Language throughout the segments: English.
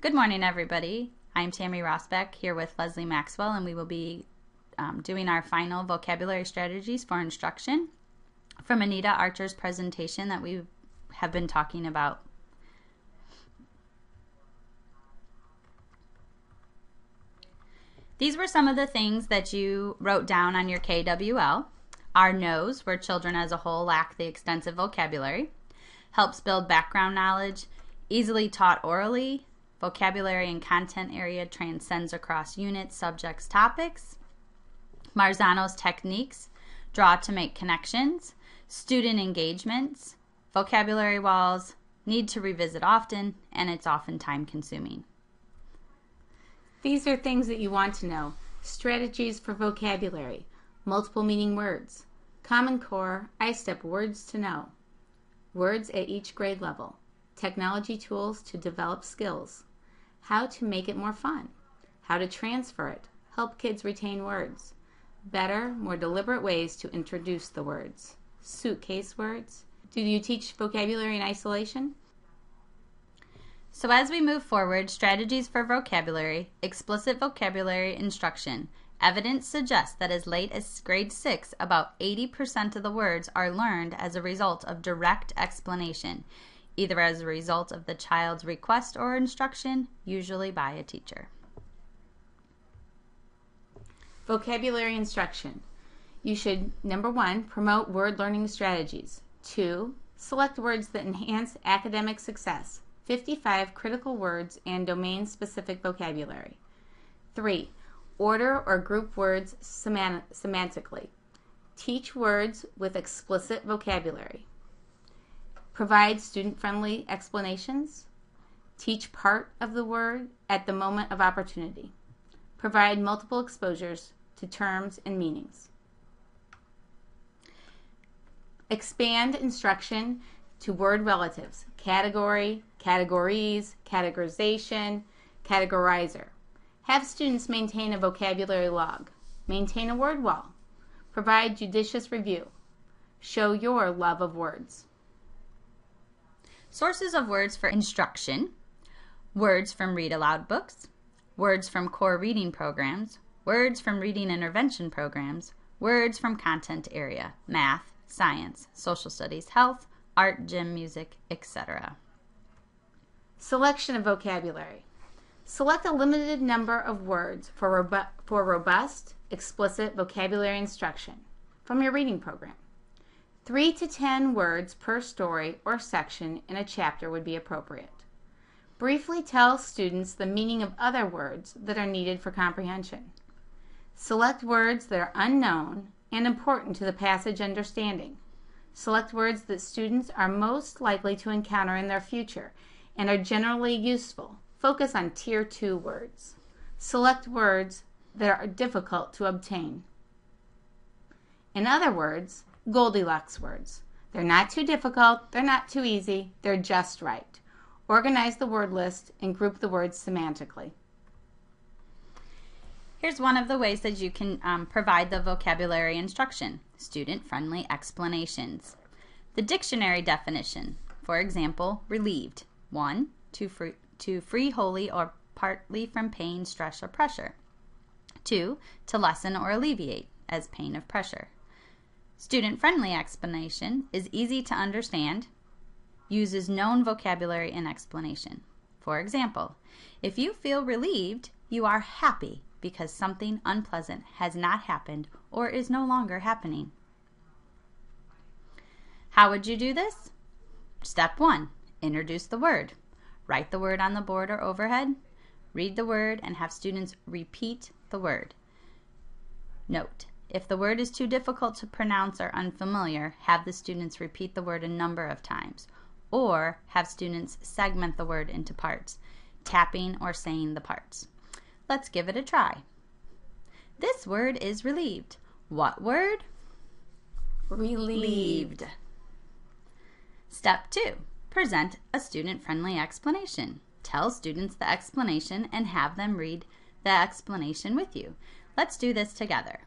Good morning, everybody. I'm Tammy Rosbeck here with Leslie Maxwell, and we will be doing our final vocabulary strategies for instruction from Anita Archer's presentation that we have been talking about. These were some of the things that you wrote down on your KWL. Our knows, where children as a whole lack the extensive vocabulary, helps build background knowledge, easily taught orally, vocabulary and content area transcends across units, subjects, topics. Marzano's techniques, draw to make connections, student engagements, vocabulary walls, need to revisit often, and it's often time consuming. These are things that you want to know. Strategies for vocabulary, multiple meaning words, Common Core, I-STEP words to know, words at each grade level, technology tools to develop skills, how to make it more fun, how to transfer it, help kids retain words, better, more deliberate ways to introduce the words, suitcase words. Do you teach vocabulary in isolation? So as we move forward, strategies for vocabulary, explicit vocabulary instruction. Evidence suggests that as late as grade 6, about 80% of the words are learned as a result of direct explanation, either as a result of the child's request or instruction, usually by a teacher. Vocabulary instruction. You should, number 1, promote word learning strategies. 2, select words that enhance academic success. 55 critical words and domain-specific vocabulary. 3, order or group words semantically. Teach words with explicit vocabulary. Provide student-friendly explanations. Teach part of the word at the moment of opportunity. Provide multiple exposures to terms and meanings. Expand instruction to word relatives, category, categories, categorization, categorizer. Have students maintain a vocabulary log. Maintain a word wall. Provide judicious review. Show your love of words. Sources of words for instruction: words from read aloud books, words from core reading programs, words from reading intervention programs, words from content area, math, science, social studies, health, art, gym, music, etc. Selection of vocabulary. Select a limited number of words for robust, explicit vocabulary instruction from your reading program. 3 to 10 words per story or section in a chapter would be appropriate. Briefly tell students the meaning of other words that are needed for comprehension. Select words that are unknown and important to the passage understanding. Select words that students are most likely to encounter in their future and are generally useful. Focus on Tier 2 words. Select words that are difficult to obtain. In other words, Goldilocks words. They're not too difficult, they're not too easy, they're just right. Organize the word list and group the words semantically. Here's one of the ways that you can provide the vocabulary instruction: student-friendly explanations. The dictionary definition, for example, relieved: 1, to free wholly or partly from pain, stress, or pressure. 2, to lessen or alleviate, as pain of pressure. Student-friendly explanation is easy to understand, uses known vocabulary in explanation. For example, if you feel relieved, you are happy because something unpleasant has not happened or is no longer happening. How would you do this? Step 1, introduce the word. Write the word on the board or overhead. Read the word and have students repeat the word. Note: if the word is too difficult to pronounce or unfamiliar, have the students repeat the word a number of times, or have students segment the word into parts, tapping or saying the parts. Let's give it a try. This word is relieved. What word? Relieved. Step 2, present a student-friendly explanation. Tell students the explanation and have them read the explanation with you. Let's do this together.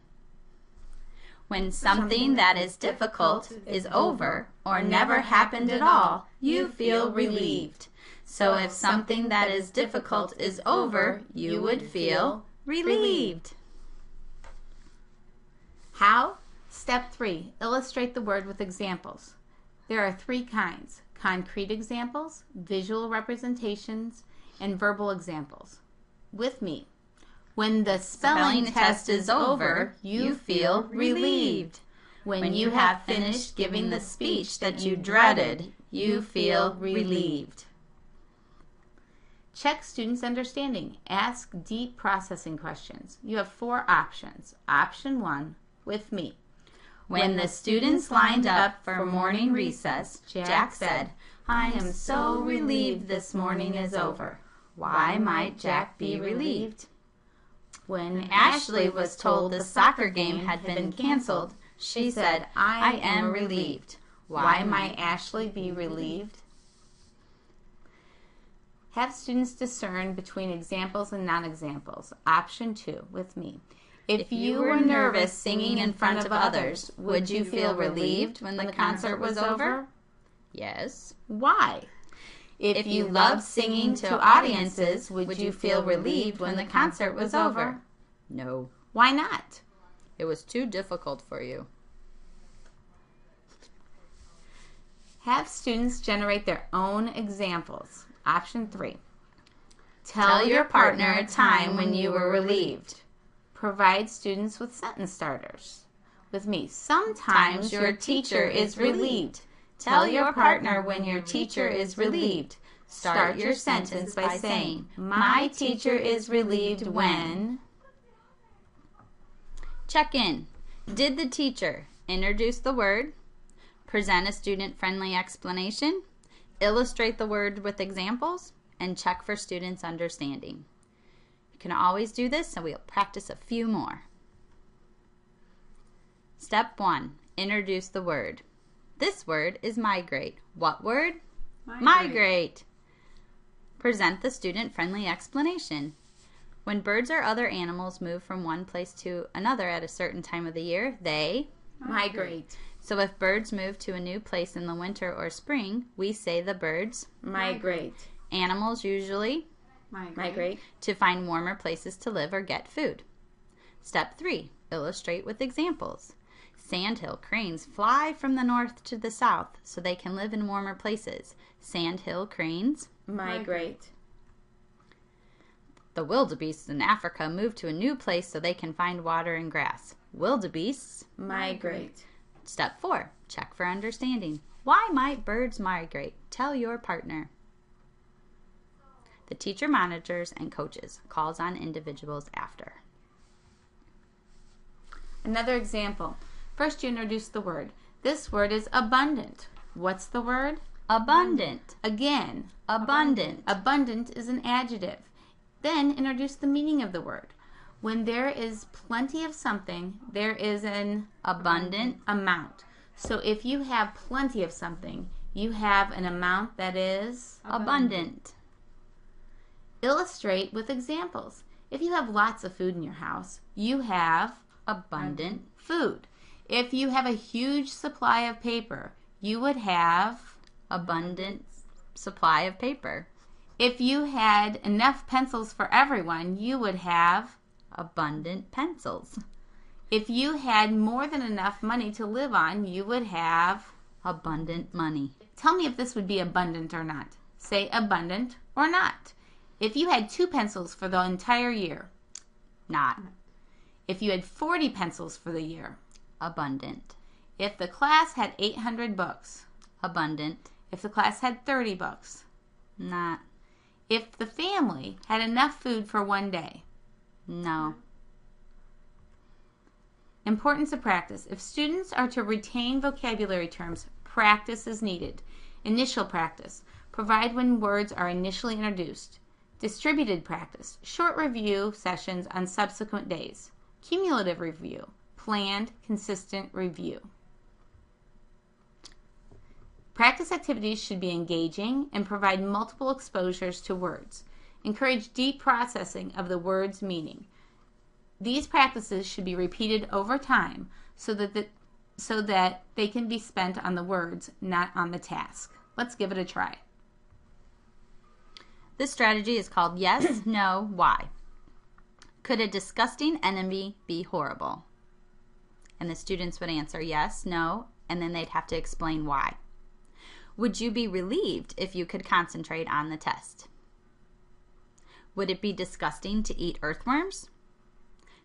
When something that is difficult is over or never happened at all, you feel relieved. So if something that is difficult is over, you would feel relieved. How? Step 3. Illustrate the word with examples. There are 3 kinds: concrete examples, visual representations, and verbal examples. With me. When the spelling test is over, you feel relieved. When you have finished giving the speech that you dreaded, you feel relieved. Check students' understanding. Ask deep processing questions. You have 4 options. Option 1, with me. When the students lined up for morning recess, Jack said, "I am so relieved this morning is over." Why might Jack be relieved? When Ashley was told the soccer game had been canceled, she said, "I am relieved." Why might Ashley be relieved? Have students discern between examples and non-examples. Option 2, with me. If you were nervous singing in front of others, would you feel relieved when the concert was over? Yes. Why? If you loved singing to audiences, would you feel relieved when the concert was over? No. Why not? It was too difficult for you. Have students generate their own examples. Option 3. Tell your partner a time when you were relieved. Provide students with sentence starters. With me. Sometimes your teacher is relieved. Tell your partner when your teacher is relieved. Start your sentence by saying, "My teacher is relieved when..." Check in. Did the teacher introduce the word, present a student-friendly explanation, illustrate the word with examples, and check for students' understanding? You can always do this, so we'll practice a few more. Step 1. Introduce the word. This word is migrate. What word? Migrate. Present the student-friendly explanation. When birds or other animals move from one place to another at a certain time of the year, they migrate. So if birds move to a new place in the winter or spring, we say the birds migrate. Animals usually migrate to find warmer places to live or get food. Step 3. Illustrate with examples. Sandhill cranes fly from the north to the south so they can live in warmer places. Sandhill cranes migrate. The wildebeests in Africa move to a new place so they can find water and grass. Wildebeests migrate. Step 4. Check for understanding. Why might birds migrate? Tell your partner. The teacher monitors and coaches, calls on individuals after. Another example. First, you introduce the word. This word is abundant. What's the word? Abundant. Again, Abundant. abundant is an adjective. Then introduce the meaning of the word. When there is plenty of something, there is an Abundant amount. So if you have plenty of something, you have an amount that is abundant. Illustrate with examples. If you have lots of food in your house, you have Abundant. food. If you have a huge supply of paper, you would have Abundant supply of paper. If you had enough pencils for everyone, you would have Abundant pencils. If you had more than enough money to live on, you would have Abundant money. Tell me if this would be abundant or not. Say abundant or not. If you had 2 pencils for the entire year. Not. If you had 40 pencils for the year. Abundant. If the class had 800 books. Abundant. If the class had 30 books. Not. If the family had enough food for one day. No. Importance of practice. If students are to retain vocabulary terms, practice is needed. Initial practice. Provide when words are initially introduced. Distributed practice. Short review sessions on subsequent days. Cumulative review. Planned, consistent review. Practice activities should be engaging and provide multiple exposures to words. Encourage deep processing of the word's meaning. These practices should be repeated over time so that they can be spent on the words, not on the task. Let's give it a try. This strategy is called yes, no, why. Could a disgusting enemy be horrible? And the students would answer yes, no, and then they'd have to explain why. Would you be relieved if you could concentrate on the test? Would it be disgusting to eat earthworms?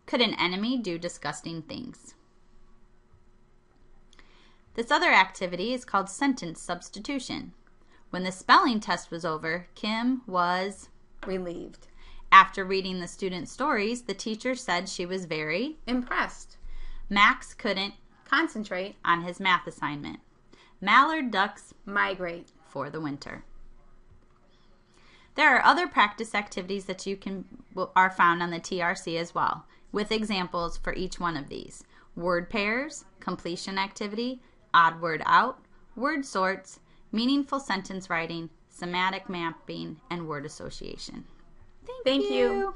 Could an enemy do disgusting things? This other activity is called sentence substitution. When the spelling test was over, Kim was relieved. After reading the students' stories, the teacher said she was very impressed. Max couldn't concentrate on his math assignment. Mallard ducks migrate for the winter. There are other practice activities that are found on the TRC as well, with examples for each one of these. Word pairs, completion activity, odd word out, word sorts, meaningful sentence writing, semantic mapping, and word association. Thank you.